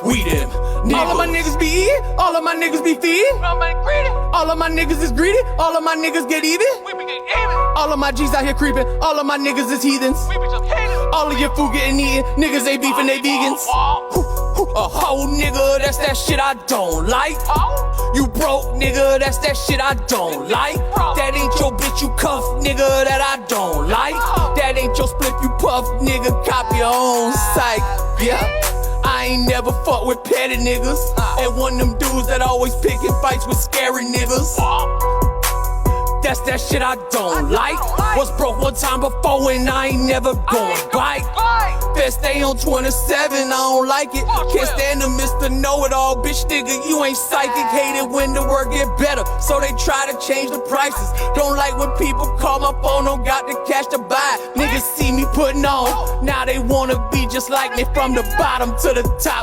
We them niggas. All of my niggas be eating, all of my niggas be feeding. All of my niggas is greedy, all of my niggas get even. All of my G's out here creeping, all of my niggas is heathens. All of your food getting eaten, niggas ain't beefing, they vegans. A hoe nigga, that's that shit I don't like. You broke nigga, that's that shit I don't like. That ain't your bitch you cuff nigga, that I don't like. That ain't your split you puff nigga, cop your own psych. Yeah, I ain't never fuck with petty niggas. And one of them dudes that always picking fights with scary niggas. That's that shit I don't like. Was broke one time before and I ain't never going right. Best stay on 27, I don't like it. Can't stand to Mr. Know-It-All, bitch nigga, you ain't psychic. Hate it when the work get better, so they try to change the prices. Don't like when people call my phone, don't got the cash to buy. Niggas see me putting on, now they wanna be just like me from the bottom to the top.